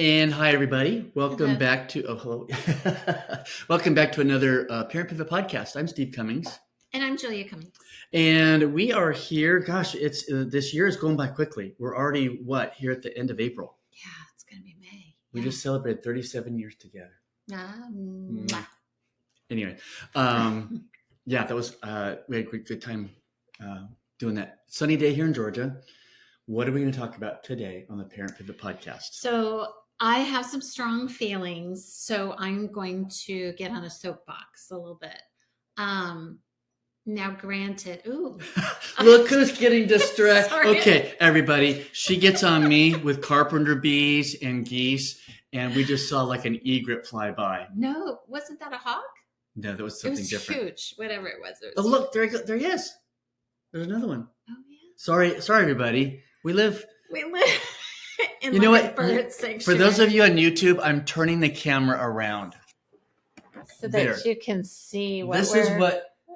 And hi, everybody. Welcome Hello. back to, hello. Welcome back to another Parent Pivot podcast. I'm Steve Cummings. And I'm Julia Cummings. And we are here. Gosh, it's this year is going by quickly. We're already, here at the end of April. Yeah, it's going to be May. We just celebrated 37 years together. Anyway, yeah, that was, we had a good time doing that. Sunny day here in Georgia. What are we going to talk about today on the Parent Pivot podcast? So I have some strong feelings, so I'm going to get on a soapbox a little bit. Now, granted, look who's getting distracted. Sorry. Okay, everybody, she gets on me with carpenter bees and geese, and we just saw like an egret fly by. No, wasn't that a hawk? No, that was something different. It was huge, whatever it was. Oh, look, there he is. There's another one. Oh, yeah. Sorry, everybody. We live in you know like what? a bird sanctuary. For those of you on YouTube, I'm turning the camera around. So that you can see what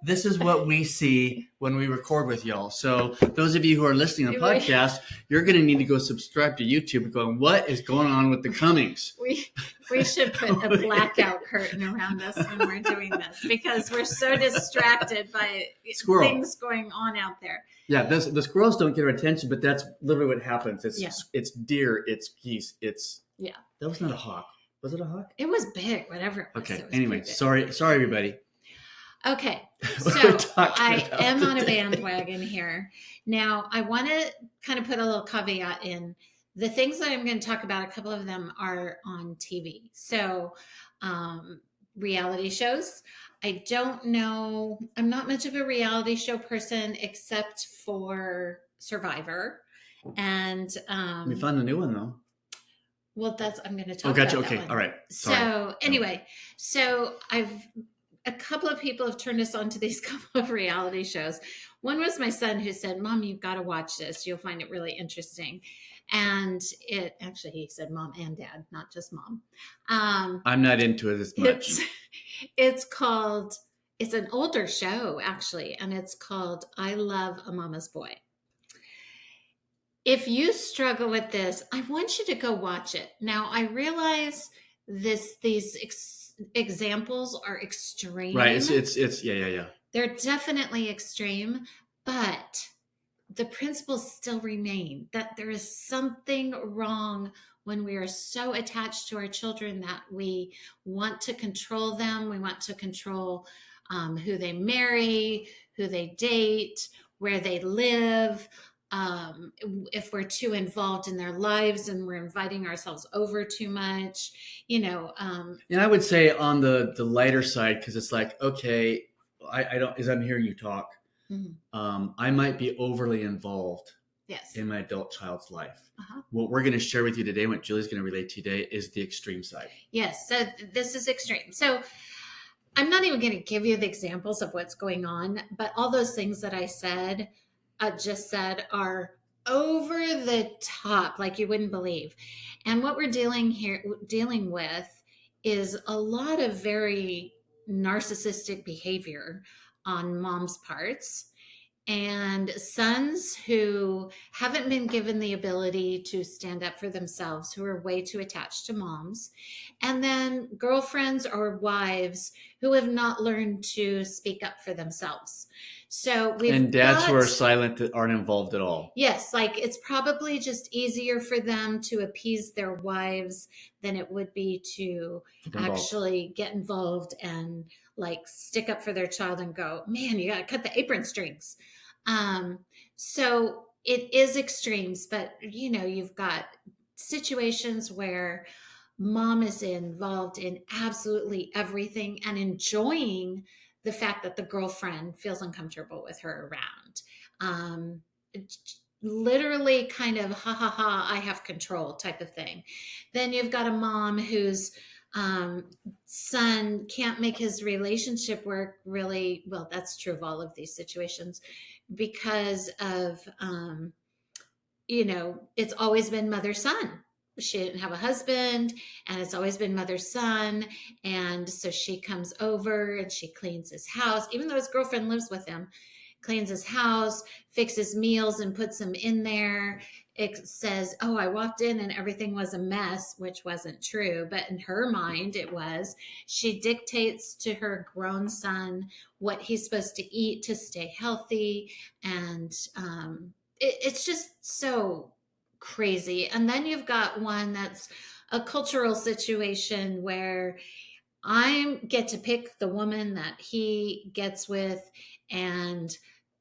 This is what we see when we record with y'all. So those of you who are listening on the podcast, you're going to need to go subscribe to YouTube and going, what is going on with the Cummings? We should put a blackout curtain around us when we're doing this because we're so distracted by things going on out there. Yeah, the squirrels don't get our attention, but that's literally what happens. It's deer, it's geese, that was not a hawk. Was it a hawk? It was big, whatever it was. Okay, anyway, sorry everybody. Okay, so I am on a bandwagon here. Now, I want to kind of put a little caveat in. The things that I'm going to talk about, a couple of them are on TV. So, reality shows. I don't know. I'm not much of a reality show person except for Survivor. And we found a new one, though. Well, I'm going to talk about that one. Okay, all right. Sorry. So, anyway, a couple of people have turned us on to these couple of reality shows. One was my son who said, Mom, you've got to watch this. You'll find it really interesting. And he said Mom and Dad, not just Mom. I'm not into it as much. It's an older show, actually, and it's called I Love a Mama's Boy. If you struggle with this, I want you to go watch it. Now, I realize these examples are extreme. Right. It's yeah. They're definitely extreme, but the principles still remain that there is something wrong when we are so attached to our children that we want to control them. We want to control who they marry, who they date, where they live. If we're too involved in their lives and we're inviting ourselves over too much, And I would say on the lighter side, because it's like, okay, I don't, as I'm hearing you talk, I might be overly involved in my adult child's life. What we're going to share with you today, what Julie's going to relate to today, is the extreme side. Yes, so this is extreme. So I'm not even going to give you the examples of what's going on, but all those things that I just said are over the top, like you wouldn't believe. And what we're dealing with is a lot of very narcissistic behavior on mom's parts and sons who haven't been given the ability to stand up for themselves, who are way too attached to moms, and then girlfriends or wives who have not learned to speak up for themselves. So dads who are silent, that aren't involved at all. Yes, like it's probably just easier for them to appease their wives than it would be to actually get involved and like stick up for their child and go, man, you got to cut the apron strings. So it is extremes, but you've got situations where mom is involved in absolutely everything and enjoying the fact that the girlfriend feels uncomfortable with her around. Literally kind of I have control type of thing. Then you've got a mom whose son can't make his relationship work really well. That's true of all of these situations because of, it's always been mother-son. She didn't have a husband and it's always been mother-son. And so she comes over and she cleans his house, even though his girlfriend lives with him, cleans his house, fixes meals and puts them in there it says, oh, I walked in and everything was a mess, which wasn't true. But in her mind, it was. She dictates to her grown son what he's supposed to eat to stay healthy. And it's just so crazy. And then you've got one that's a cultural situation where I get to pick the woman that he gets with and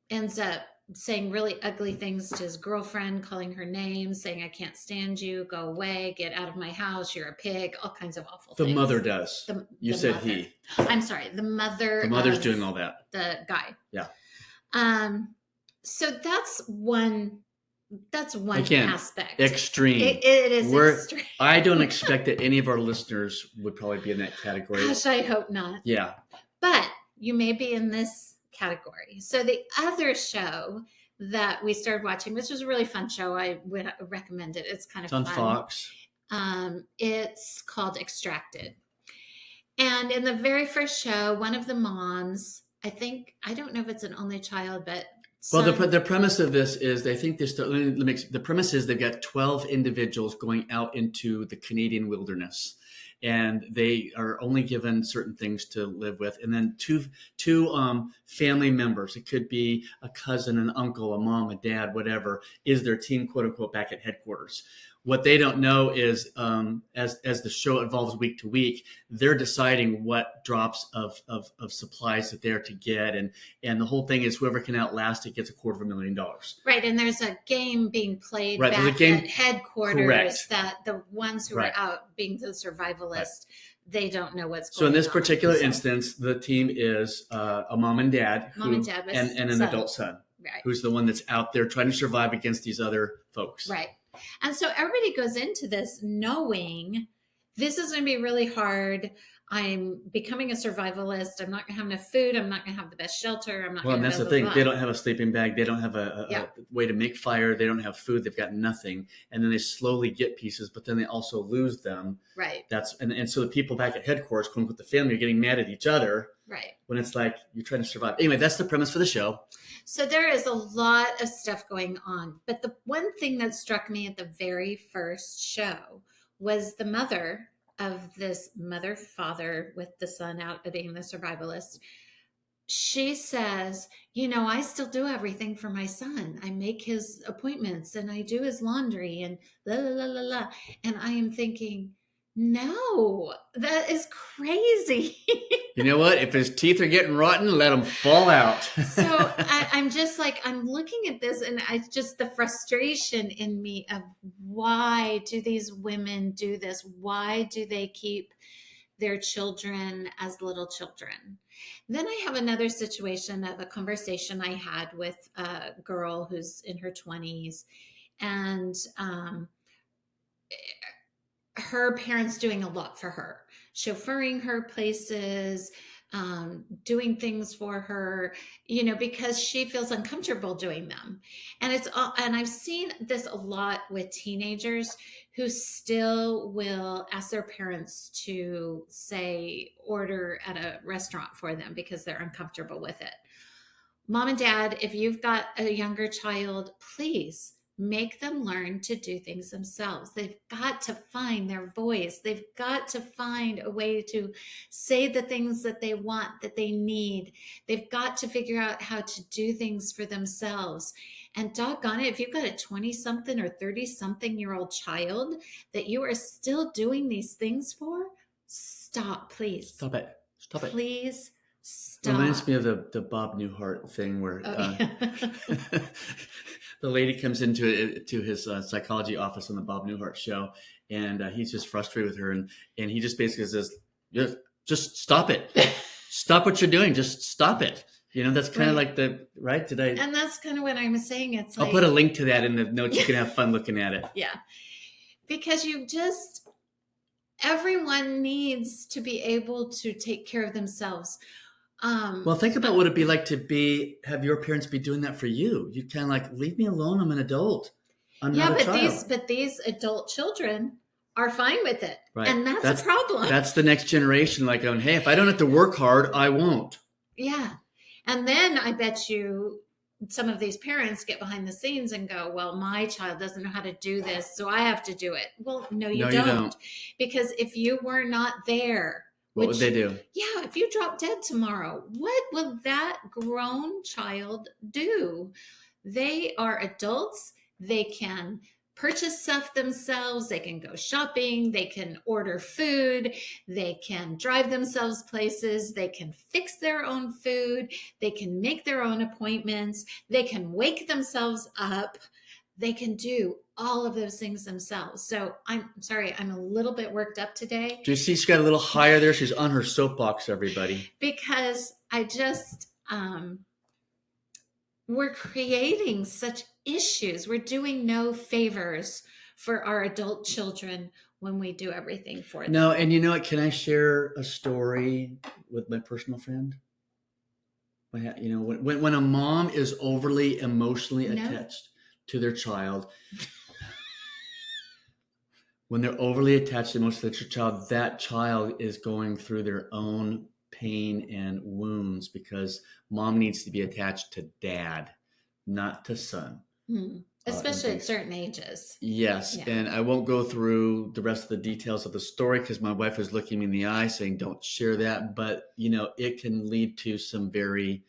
ends up saying really ugly things to his girlfriend, calling her names, saying, I can't stand you, go away, get out of my house, you're a pig, all kinds of awful things. The mother does. You said mother. he. I'm sorry, the mother. The mother's doing all that. The guy. Yeah. So that's one Again, aspect. Extreme. It is extreme. I don't expect that any of our listeners would probably be in that category. Gosh, I hope not. Yeah. But you may be in this category. So the other show that we started watching, which was a really fun show, I would recommend it. It's kind of fun. It's on Fox. It's called Extracted. And in the very first show, one of the moms, I don't know if it's an only child, but well, the premise of this is they think the premise is they've got 12 individuals going out into the Canadian wilderness, and they are only given certain things to live with. And then two family members, it could be a cousin, an uncle, a mom, a dad, whatever, is their team, quote unquote, back at headquarters. What they don't know is, as the show evolves week to week, they're deciding what drops of supplies that they're to get, and the whole thing is whoever can outlast it gets $250,000. Right, and there's a game being played back at headquarters. Correct. That the ones who are out being the survivalists, they don't know what's going on. So in this particular instance, the team is a mom and dad, and an adult son, who's the one that's out there trying to survive against these other folks. Right. And so everybody goes into this knowing this is going to be really hard. I'm becoming a survivalist. I'm not going to have enough food. I'm not going to have the best shelter. I'm not. Well, and that's the thing. They don't have a sleeping bag. They don't have a way to make fire. They don't have food. They've got nothing. And then they slowly get pieces, but then they also lose them. Right. And so the people back at headquarters, quote unquote, the family, are getting mad at each other. Right. When it's like you're trying to survive. Anyway, that's the premise for the show. So there is a lot of stuff going on. But the one thing that struck me at the very first show was the mother of this mother-father with the son out being the survivalist. She says, I still do everything for my son. I make his appointments and I do his laundry and la, la, la, la, la. And I am thinking, no, that is crazy. You know what? If his teeth are getting rotten, let them fall out. So I'm just like, I'm looking at this and the frustration in me of why do these women do this? Why do they keep their children as little children? Then I have another situation of a conversation I had with a girl who's in her 20s, and her parents doing a lot for her, chauffeuring her places, doing things for her, because she feels uncomfortable doing them. And and I've seen this a lot with teenagers who still will ask their parents to, say, order at a restaurant for them because they're uncomfortable with it. Mom and dad, if you've got a younger child, please make them learn to do things themselves. They've got to find their voice. They've got to find a way to say the things that they want, that they need. They've got to figure out how to do things for themselves. And doggone it, if you've got a 20-something or 30-something-year-old child that you are still doing these things for, stop, please. Stop it. Please stop. It reminds me of the Bob Newhardt thing where the lady comes into his psychology office on the Bob Newhardt show, and he's just frustrated with her, and he just basically says, just stop it. Stop what you're doing. Just stop it. That's kind of like right? Did I? And that's kind of what I'm saying. It's I'll put a link to that in the notes. You can have fun looking at it. Yeah. Because everyone needs to be able to take care of themselves. Well, think about what it'd be like to have your parents be doing that for you. You kind of like, leave me alone. I'm an adult. I'm not a child. But these adult children are fine with it. Right. And that's a problem. That's the next generation, like going, hey, if I don't have to work hard, I won't. Yeah. And then I bet you some of these parents get behind the scenes and go, well, my child doesn't know how to do this, so I have to do it. Well, no, you don't. Because if you were not there, what would they do? Yeah, if you drop dead tomorrow, what will that grown child do? They are adults. They can purchase stuff themselves. They can go shopping. They can order food. They can drive themselves places. They can fix their own food. They can make their own appointments. They can wake themselves up. They can do all of those things themselves. So I'm sorry, I'm a little bit worked up today. Do you see she got a little higher there? She's on her soapbox, everybody. Because I just, we're creating such issues. We're doing no favors for our adult children when we do everything for them. No, and you know what? Can I share a story with my personal friend? You know, when a mom is overly emotionally attached to their child, when they're overly attached emotionally to their child, that child is going through their own pain and wounds because mom needs to be attached to dad, not to son. Especially at certain ages. Yes. Yeah. And I won't go through the rest of the details of the story because my wife was looking me in the eye saying, don't share that. But, you know, it can lead to some very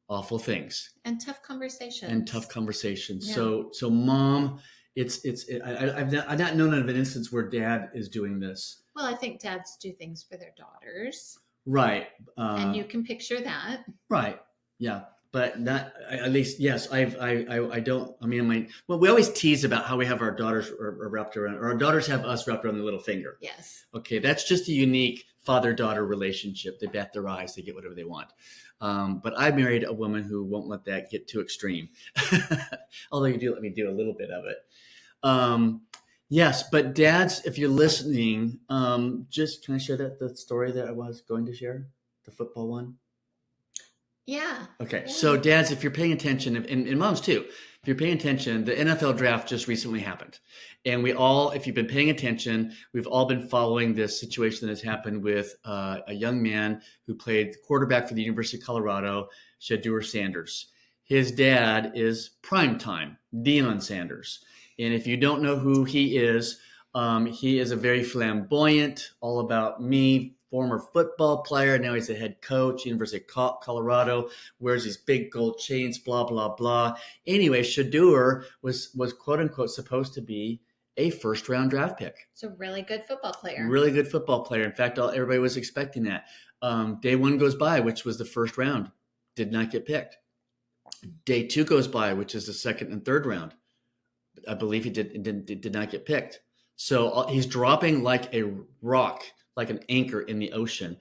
awful things. And tough conversations. Yeah. So mom, I've not known of an instance where dad is doing this. Well, I think dads do things for their daughters. Right. And you can picture that. Right. Yeah. But not, at least, yes, I don't, I mean, well, we always tease about how we have our daughters wrapped around, or our daughters have us wrapped around the little finger. Yes. Okay. That's just a unique father-daughter relationship. They bat their eyes, they get whatever they want. But I married a woman who won't let that get too extreme. Although you do let me do a little bit of it. Yes, but dads, if you're listening, just, can I share the story that I was going to share? The football one? Yeah. Okay. Yeah. So dads, if you're paying attention, and moms too, if you're paying attention, the NFL draft just recently happened. And we all, if you've been paying attention, we've all been following this situation that has happened with a young man who played quarterback for the University of Colorado, Shedeur Sanders. His dad is primetime, Deion Sanders. And if you don't know who he is a very flamboyant, all about me, former football player. Now he's a head coach, University of Colorado, wears these big gold chains, blah, blah, blah. Anyway, Shedeur was quote unquote supposed to be a first round draft pick. It's a really good football player. Really good football player. In fact, everybody was expecting that. Day one goes by, which was the first round, did not get picked. Day two goes by, which is the second and third round. I believe he did not get picked. So he's dropping like a rock, like an anchor in the ocean.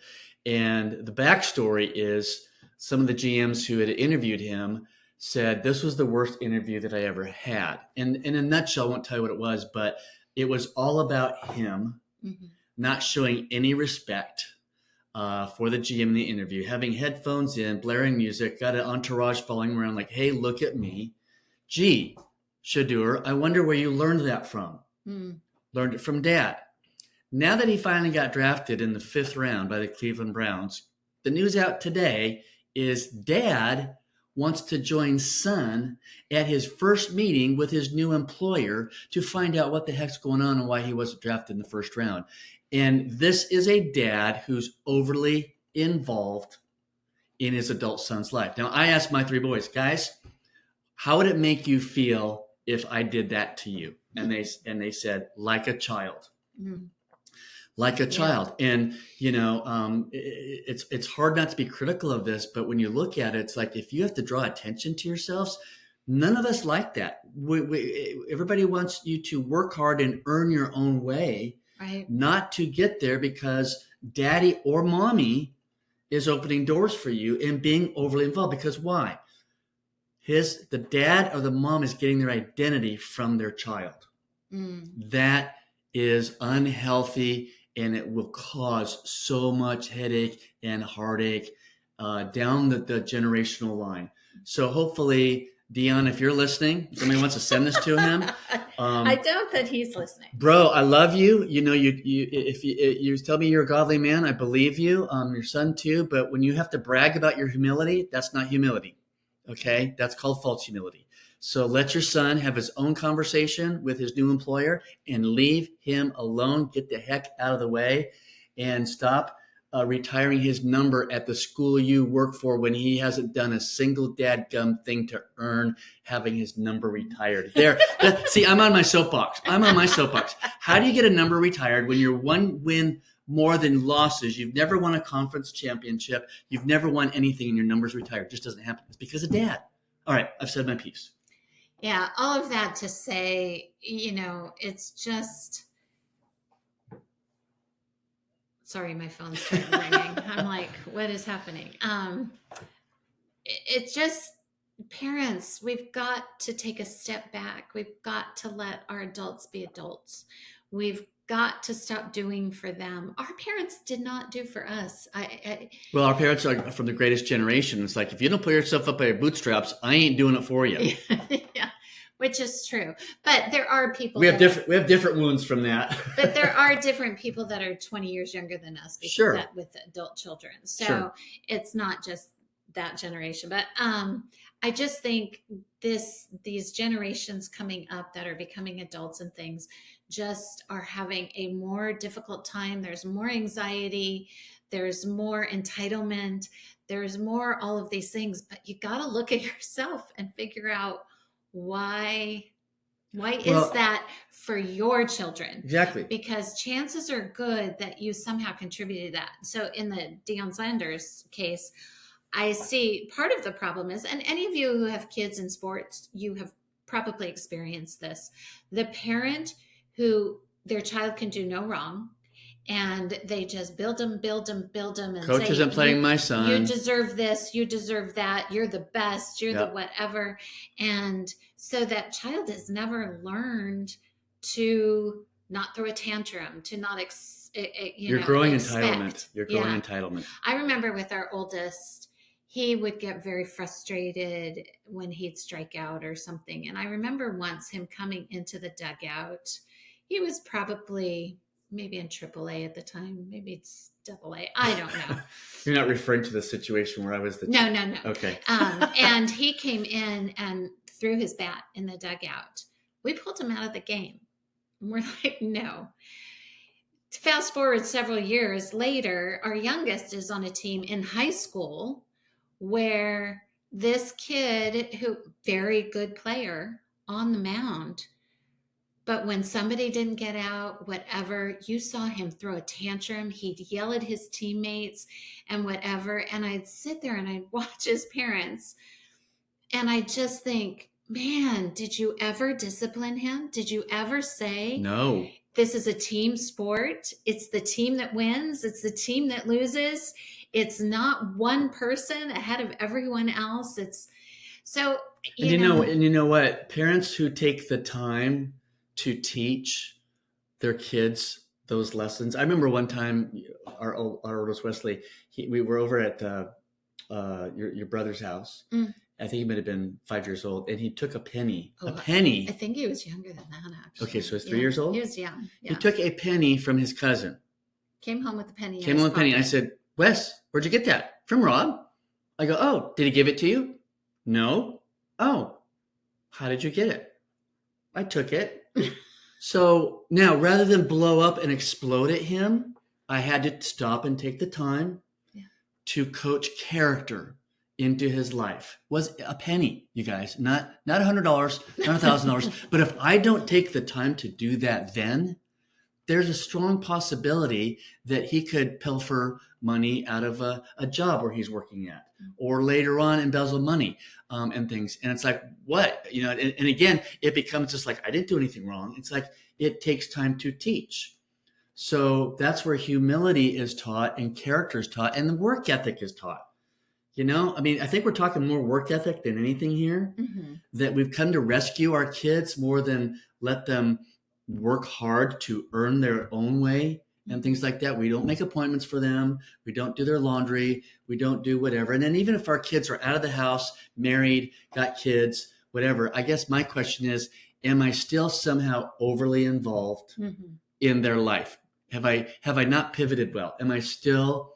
And the backstory is some of the GMs who had interviewed him said, this was the worst interview that I ever had. And in a nutshell, I won't tell you what it was, but it was all about him not showing any respect for the GM in the interview, having headphones in, blaring music, got an entourage following around like, hey, look at me. Gee, Shedeur, I wonder where you learned that from. Learned it from dad. Now that he finally got drafted in the 5th round by the Cleveland Browns, the news out today is dad wants to join son at his first meeting with his new employer to find out what the heck's going on and why he wasn't drafted in the 1st round. And this is a dad who's overly involved in his adult son's life. Now, I asked my 3 boys, guys, how would it make you feel if I did that to you? And they said, like a child. Like a child. And, you know, it's hard not to be critical of this, but when you look at it, it's like, if you have to draw attention to yourselves, none of us like that. Everybody wants you to work hard and earn your own way, right? Not to get there because daddy or mommy is opening doors for you and being overly involved. Because why? The dad or the mom is getting their identity from their child. That is unhealthy, and it will cause so much headache and heartache down the generational line. So hopefully, Dion, if you're listening, somebody wants to send this to him. I doubt that he's listening. Bro, I love you. You know, if you tell me you're a godly man, I believe you. Your son too. But when you have to brag about your humility, that's not humility. Okay. That's called false humility. So let your son have his own conversation with his new employer and leave him alone. Get the heck out of the way and stop retiring his number at the school you work for when he hasn't done a single dadgum thing to earn having his number retired. See, I'm on my soapbox. How do you get a number retired when you're one win more than losses? You've never won a conference championship. You've never won anything and your number's retired. It just doesn't happen. It's because of dad. All right, I've said my piece. Yeah, all of that to say, it's just... Sorry, my phone started ringing. I'm like, what is happening? It's just, parents, we've got to take a step back. We've got to let our adults be adults. We've got to stop doing for them. Our parents did not do for us. Well, our parents are from the greatest generation. It's like, if you don't pull yourself up by your bootstraps, I ain't doing it for you. Yeah, which is true. But there are people. We have different wounds from that. But there are different people that are 20 years younger than us. Sure. With adult children. So sure. It's not just that generation. But I just think these generations coming up that are becoming adults and things just are having a more difficult time. There's more anxiety. There's more entitlement. There's more all of these things. But you got to look at yourself and figure out why is that for your children? Exactly. Because chances are good that you somehow contributed to that. So in the Deion Sanders case, I see part of the problem is, and any of you who have kids in sports, you have probably experienced this, the parent who their child can do no wrong, and they just build them. And coach say, isn't playing my son. You deserve this. You deserve that. You're the best. You're the whatever. And so that child has never learned to not throw a tantrum, to not, You're growing entitlement. You're growing entitlement. I remember with our oldest, he would get very frustrated when he'd strike out or something. And I remember once him coming into the dugout. He was probably maybe in AAA at the time. Maybe it's AA. I don't know. You're not referring to the situation where I was the... No. Okay. And he came in and threw his bat in the dugout. We pulled him out of the game. And we're like, no. Fast forward several years later, our youngest is on a team in high school where this kid, who very good player on the mound, but when somebody didn't get out, whatever, you saw him throw a tantrum. He'd yell at his teammates and whatever. And I'd sit there and I'd watch his parents. And I just think, man, did you ever discipline him? Did you ever say, no, this is a team sport. It's the team that wins. It's the team that loses. It's not one person ahead of everyone else. It's so, you know what? Parents who take the time to teach their kids those lessons. I remember one time, our oldest Wesley, we were over at your brother's house. I think he might have been 5 years old, and he took a penny. A penny. I think he was younger than that, actually. Okay, so he's 3 years old? He was young. Yeah. He took a penny from his cousin. Came home with a penny. I said, Wes, where'd you get that? From Rob. I go, oh, did he give it to you? No. Oh, how did you get it? I took it. So now, rather than blow up and explode at him, I had to stop and take the time to coach character into his life. Was a penny, you guys, not $100, not $1,000. But if I don't take the time to do that, then there's a strong possibility that he could pilfer money out of a job where he's working at, or later on embezzle money and things. And it's like, what? And again, it becomes just like, I didn't do anything wrong. It's like, it takes time to teach. So that's where humility is taught and character is taught and the work ethic is taught. I think we're talking more work ethic than anything here, that we've come to rescue our kids more than let them work hard to earn their own way and things like that. We don't make appointments for them. We don't do their laundry. We don't do whatever. And then even if our kids are out of the house, married, got kids, whatever, I guess my question is, am I still somehow overly involved in their life? Have I not pivoted well? Am I still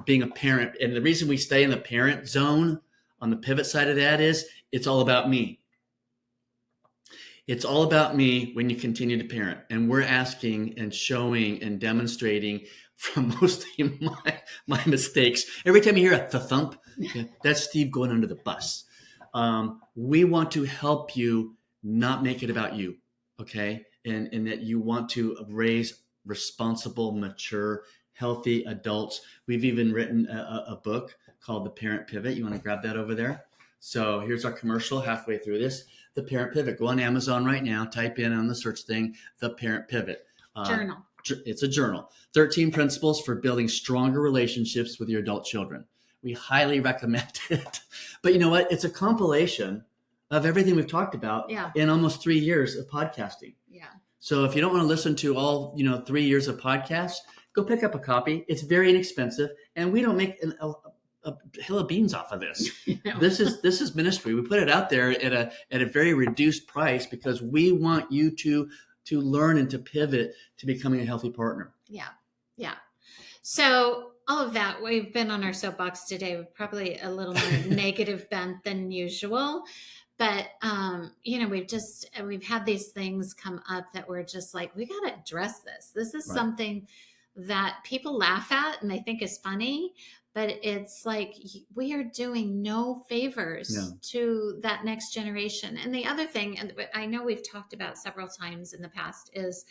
being a parent? And the reason we stay in the parent zone on the pivot side of that is it's all about me. It's all about me when you continue to parent. And we're asking and showing and demonstrating from mostly my mistakes. Every time you hear a thump, that's Steve going under the bus. We want to help you not make it about you, okay? And that you want to raise responsible, mature, healthy adults. We've even written a book called The Parent Pivot. You want to grab that over there? So here's our commercial halfway through this. The Parent Pivot. Go on Amazon right now. Type in on the search thing, The Parent Pivot. Journal. It's a journal. 13 principles for building stronger relationships with your adult children. We highly recommend it. But you know what? It's a compilation of everything we've talked about in almost 3 years of podcasting. Yeah. So if you don't want to listen to all 3 years of podcasts, go pick up a copy. It's very inexpensive, and we don't make a hill of beans off of this. This is ministry. We put it out there at a very reduced price because we want you to learn and to pivot to becoming a healthy partner. Yeah. So all of that, we've been on our soapbox today with probably a little more negative bent than usual. But, we've had these things come up that we're just like, we got to address this. This is something that people laugh at and they think is funny, but it's like we are doing no favors to that next generation. And the other thing, and I know we've talked about several times in the past, is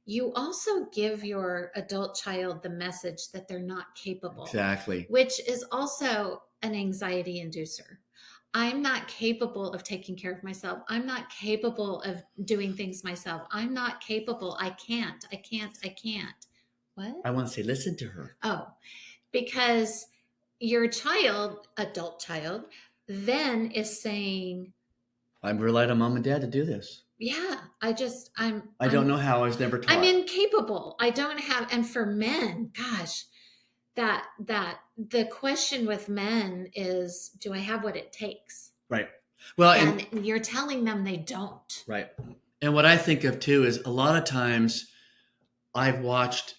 you also give your adult child the message that they're not capable. Exactly. Which is also an anxiety inducer. I'm not capable of taking care of myself. I'm not capable of doing things myself. I'm not capable. I can't. What? I want to say, listen to her. Oh, because your adult child, then is saying, I've relied on mom and dad to do this. Yeah, I don't know how. I was never taught. I'm incapable. I don't have, and for men, gosh, that the question with men is, do I have what it takes? Right. Well, and you're telling them they don't. Right. And what I think of too is a lot of times I've watched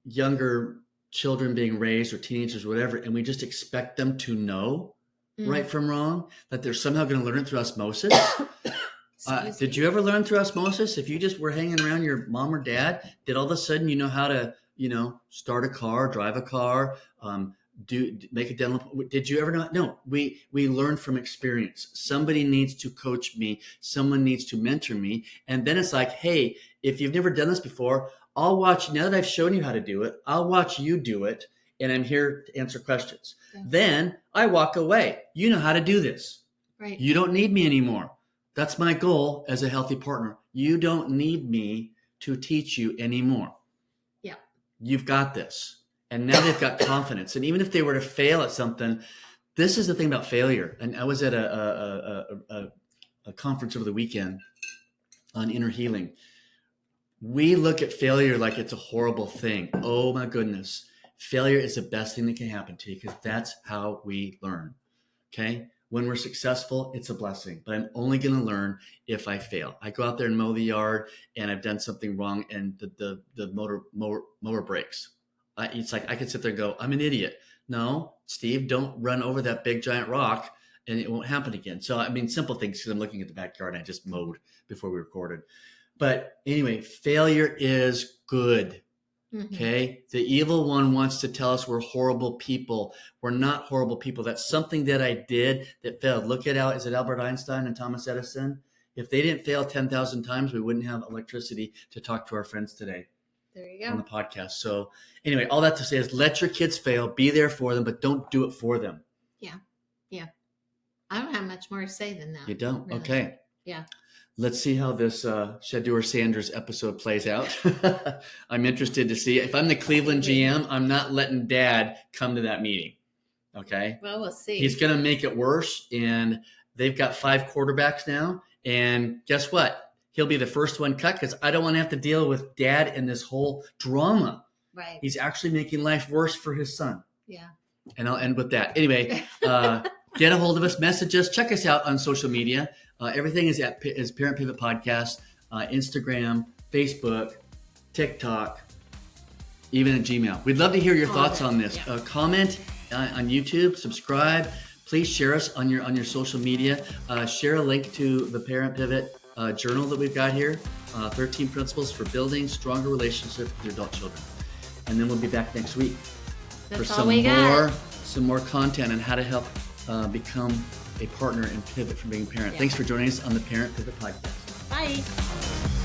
younger children being raised or teenagers or whatever, and we just expect them to know right from wrong, that they're somehow going to learn it through osmosis. Did you ever learn through osmosis? If you just were hanging around your mom or dad, did all of a sudden you know how to, start a car, drive a car, make a dental? Did you ever know? No, we learn from experience. Somebody needs to coach me. Someone needs to mentor me. And then it's like, hey, if you've never done this before, I'll watch. Now that I've shown you how to do it, I'll watch you do it. And I'm here to answer questions. Yeah. Then I walk away. You know how to do this. Right. You don't need me anymore. That's my goal as a healthy partner. You don't need me to teach you anymore. Yeah. You've got this. And now they've got confidence. And even if they were to fail at something, this is the thing about failure. And I was at a conference over the weekend on inner healing. We look at failure like it's a horrible thing. Oh my goodness. Failure is the best thing that can happen to you because that's how we learn. Okay? When we're successful, it's a blessing, but I'm only going to learn if I fail. I go out there and mow the yard and I've done something wrong and the mower breaks. It's like I could sit there and go, I'm an idiot. No, Steve, don't run over that big giant rock and it won't happen again. So, simple things because I'm looking at the backyard and I just mowed before we recorded. But anyway, failure is good. Okay. The evil one wants to tell us we're horrible people. We're not horrible people. That's something that I did that failed. Look at is it Albert Einstein and Thomas Edison? If they didn't fail 10,000 times, we wouldn't have electricity to talk to our friends today. There you go. On the podcast. So anyway, all that to say is let your kids fail, be there for them, but don't do it for them. Yeah. Yeah. I don't have much more to say than that. You don't? Really. Okay. Yeah. Let's see how this Shadeur Sanders episode plays out. I'm interested to see. If I'm the Cleveland GM, I'm not letting Dad come to that meeting. Okay? Well, we'll see. He's going to make it worse, and they've got 5 quarterbacks now. And guess what? He'll be the first one cut because I don't want to have to deal with Dad and this whole drama. Right. He's actually making life worse for his son. Yeah. And I'll end with that. Anyway, get a hold of us, message us, check us out on social media. Everything is Parent Pivot Podcast, Instagram, Facebook, TikTok, even at Gmail. We'd love to hear your thoughts on this. Yeah. Comment on YouTube, subscribe, Please share us on your social media. Share a link to the Parent Pivot journal that we've got here, 13 Principles for Building Stronger Relationships with Your Adult Children. And then we'll be back next week for some more content on how to help become a partner and pivot from being a parent. Thanks for joining us on the Parent Pivot Podcast. Bye.